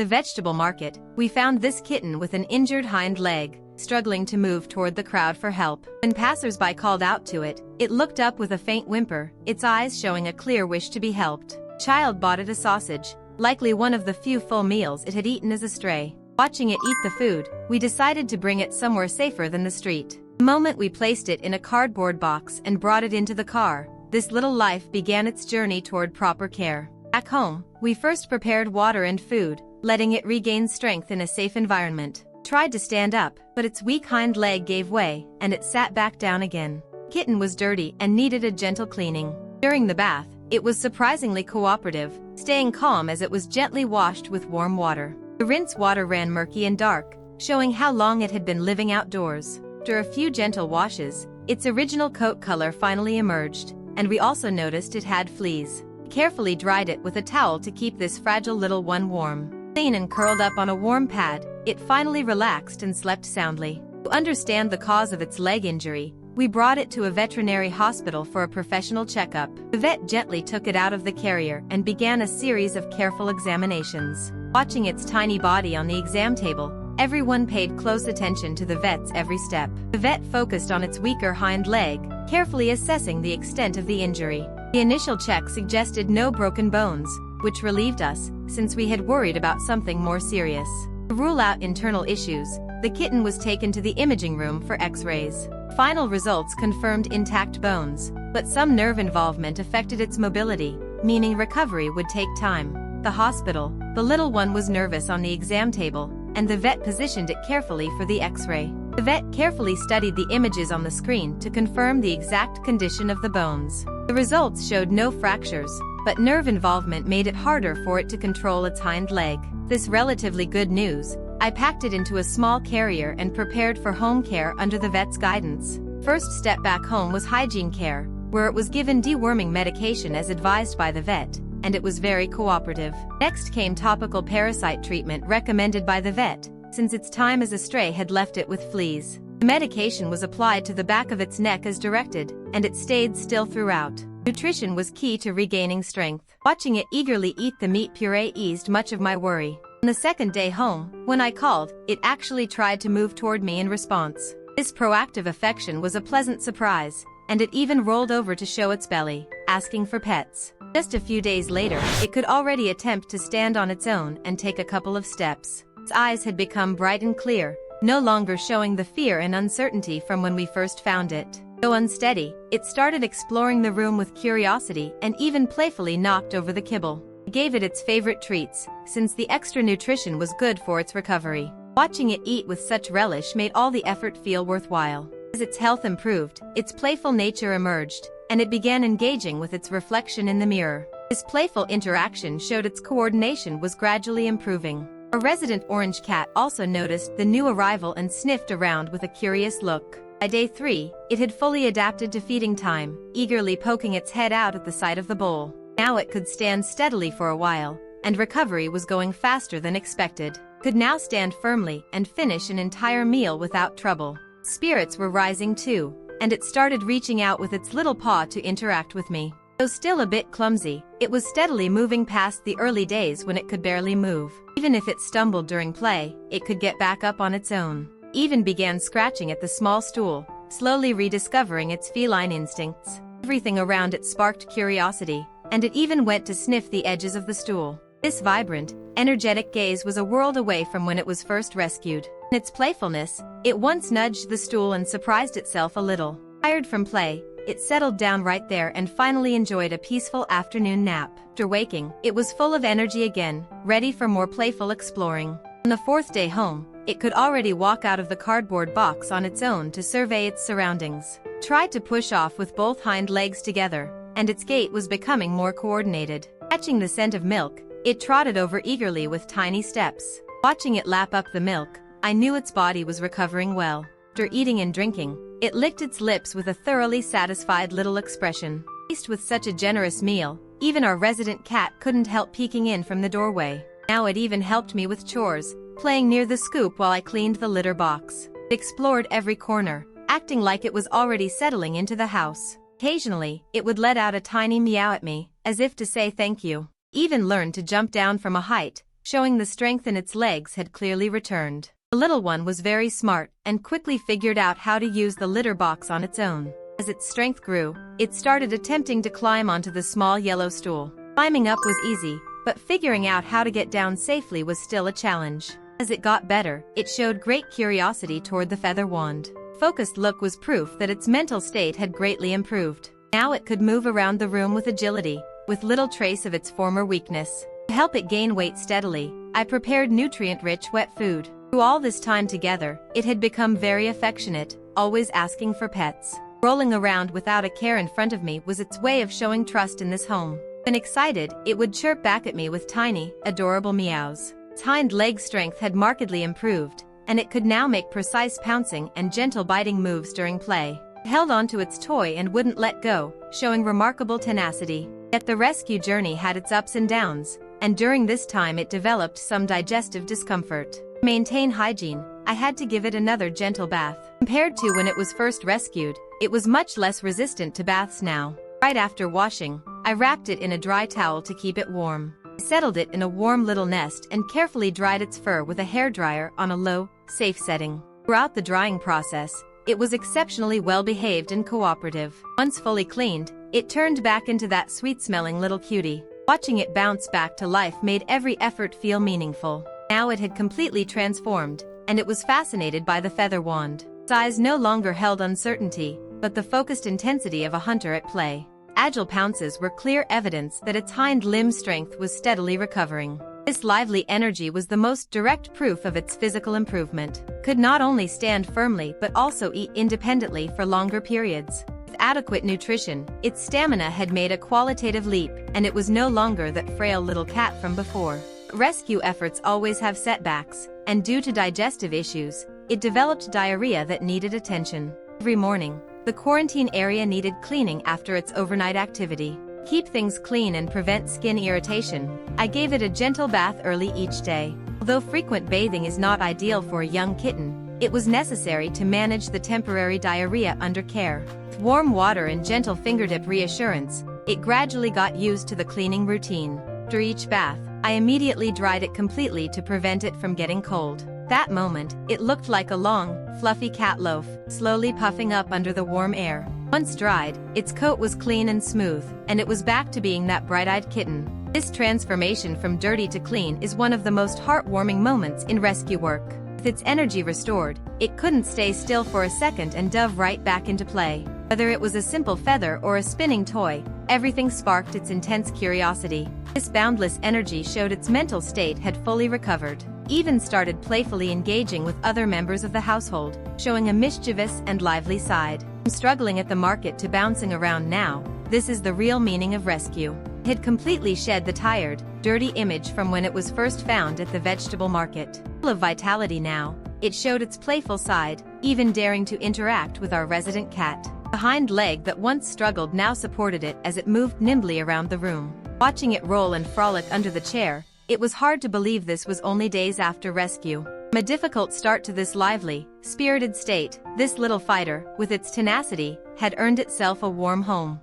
The vegetable market, we found this kitten with an injured hind leg, struggling to move toward the crowd for help. When passersby called out to it, it looked up with a faint whimper, its eyes showing a clear wish to be helped. Child bought it a sausage, likely one of the few full meals it had eaten as a stray. Watching it eat the food, we decided to bring it somewhere safer than the street. The moment we placed it in a cardboard box and brought it into the car, this little life began its journey toward proper care. Back home, we first prepared water and food, letting it regain strength in a safe environment. Tried to stand up, but its weak hind leg gave way, and it sat back down again. Kitten was dirty and needed a gentle cleaning. During the bath, it was surprisingly cooperative, staying calm as it was gently washed with warm water. The rinse water ran murky and dark, showing how long it had been living outdoors. After a few gentle washes, its original coat color finally emerged, and we also noticed it had fleas. We carefully dried it with a towel to keep this fragile little one warm. Clean and curled up on a warm pad, it finally relaxed and slept soundly. To understand the cause of its leg injury, we brought it to a veterinary hospital for a professional checkup. The vet gently took it out of the carrier and began a series of careful examinations. Watching its tiny body on the exam table, everyone paid close attention to the vet's every step. The vet focused on its weaker hind leg, carefully assessing the extent of the injury. The initial check suggested no broken bones, which relieved us, since we had worried about something more serious. To rule out internal issues, the kitten was taken to the imaging room for X-rays. Final results confirmed intact bones, but some nerve involvement affected its mobility, meaning recovery would take time. The hospital, the little one was nervous on the exam table, and the vet positioned it carefully for the X-ray. The vet carefully studied the images on the screen to confirm the exact condition of the bones. The results showed no fractures, but nerve involvement made it harder for it to control its hind leg. This relatively good news, I packed it into a small carrier and prepared for home care under the vet's guidance. First step back home was hygiene care, where it was given deworming medication as advised by the vet, and it was very cooperative. Next came topical parasite treatment recommended by the vet, since its time as a stray had left it with fleas. The medication was applied to the back of its neck as directed, and it stayed still throughout. Nutrition was key to regaining strength. Watching it eagerly eat the meat puree eased much of my worry. On the second day home, when I called, it actually tried to move toward me in response. This proactive affection was a pleasant surprise, and it even rolled over to show its belly, asking for pets. Just a few days later, it could already attempt to stand on its own and take a couple of steps. Its eyes had become bright and clear, no longer showing the fear and uncertainty from when we first found it. Though unsteady, it started exploring the room with curiosity and even playfully knocked over the kibble. I gave it its favorite treats, since the extra nutrition was good for its recovery. Watching it eat with such relish made all the effort feel worthwhile. As its health improved, its playful nature emerged, and it began engaging with its reflection in the mirror. This playful interaction showed its coordination was gradually improving. A resident orange cat also noticed the new arrival and sniffed around with a curious look. By day 3, it had fully adapted to feeding time, eagerly poking its head out at the sight of the bowl. Now it could stand steadily for a while, and recovery was going faster than expected. Could now stand firmly and finish an entire meal without trouble. Spirits were rising too, and it started reaching out with its little paw to interact with me. Though still a bit clumsy, it was steadily moving past the early days when it could barely move. Even if it stumbled during play, it could get back up on its own. Even began scratching at the small stool, slowly rediscovering its feline instincts. Everything around it sparked curiosity, and it even went to sniff the edges of the stool. This vibrant, energetic gaze was a world away from when it was first rescued. In its playfulness, it once nudged the stool and surprised itself a little. Tired from play, it settled down right there and finally enjoyed a peaceful afternoon nap. After waking, it was full of energy again, ready for more playful exploring. On the 4th day home, it could already walk out of the cardboard box on its own to survey its surroundings. Tried to push off with both hind legs together, and its gait was becoming more coordinated. Catching the scent of milk, it trotted over eagerly with tiny steps. Watching it lap up the milk, I knew its body was recovering well. After eating and drinking, it licked its lips with a thoroughly satisfied little expression. Faced with such a generous meal, even our resident cat couldn't help peeking in from the doorway. Now it even helped me with chores, playing near the scoop while I cleaned the litter box. It explored every corner, acting like it was already settling into the house. Occasionally, it would let out a tiny meow at me, as if to say thank you. Even learned to jump down from a height, showing the strength in its legs had clearly returned. The little one was very smart and quickly figured out how to use the litter box on its own. As its strength grew, it started attempting to climb onto the small yellow stool. Climbing up was easy, but figuring out how to get down safely was still a challenge. As it got better, it showed great curiosity toward the feather wand. Focused look was proof that its mental state had greatly improved. Now it could move around the room with agility, with little trace of its former weakness. To help it gain weight steadily, I prepared nutrient-rich wet food. Through all this time together, it had become very affectionate, always asking for pets. Rolling around without a care in front of me was its way of showing trust in this home. When excited, it would chirp back at me with tiny, adorable meows. Its hind leg strength had markedly improved, and it could now make precise pouncing and gentle biting moves during play. It held onto its toy and wouldn't let go, showing remarkable tenacity. Yet the rescue journey had its ups and downs, and during this time it developed some digestive discomfort. To maintain hygiene, I had to give it another gentle bath. Compared to when it was first rescued, it was much less resistant to baths now. Right after washing, I wrapped it in a dry towel to keep it warm. I settled it in a warm little nest and carefully dried its fur with a hairdryer on a low, safe setting. Throughout the drying process, it was exceptionally well behaved and cooperative. Once fully cleaned, it turned back into that sweet-smelling little cutie. Watching it bounce back to life made every effort feel meaningful. Now it had completely transformed, and it was fascinated by the feather wand. Its eyes no longer held uncertainty, but the focused intensity of a hunter at play. Agile pounces were clear evidence that its hind limb strength was steadily recovering. This lively energy was the most direct proof of its physical improvement. It could not only stand firmly but also eat independently for longer periods. With adequate nutrition, its stamina had made a qualitative leap, and it was no longer that frail little cat from before. Rescue efforts always have setbacks, and due to digestive issues, it developed diarrhea that needed attention. Every morning, the quarantine area needed cleaning after its overnight activity. To keep things clean and prevent skin irritation, I gave it a gentle bath early each day. Although frequent bathing is not ideal for a young kitten, it was necessary to manage the temporary diarrhea under care. With warm water and gentle fingertip reassurance, it gradually got used to the cleaning routine. After each bath, I immediately dried it completely to prevent it from getting cold. That moment, it looked like a long, fluffy cat loaf, slowly puffing up under the warm air. Once dried, its coat was clean and smooth, and it was back to being that bright-eyed kitten. This transformation from dirty to clean is one of the most heartwarming moments in rescue work. With its energy restored, it couldn't stay still for a second and dove right back into play. Whether it was a simple feather or a spinning toy, everything sparked its intense curiosity. This boundless energy showed its mental state had fully recovered. Even started playfully engaging with other members of the household, showing a mischievous and lively side. From struggling at the market to bouncing around now, this is the real meaning of rescue. It had completely shed the tired, dirty image from when it was first found at the vegetable market. Full of vitality now, it showed its playful side, even daring to interact with our resident cat. The hind leg that once struggled now supported it as it moved nimbly around the room. Watching it roll and frolic under the chair, it was hard to believe this was only days after rescue. From a difficult start to this lively, spirited state, this little fighter, with its tenacity, had earned itself a warm home.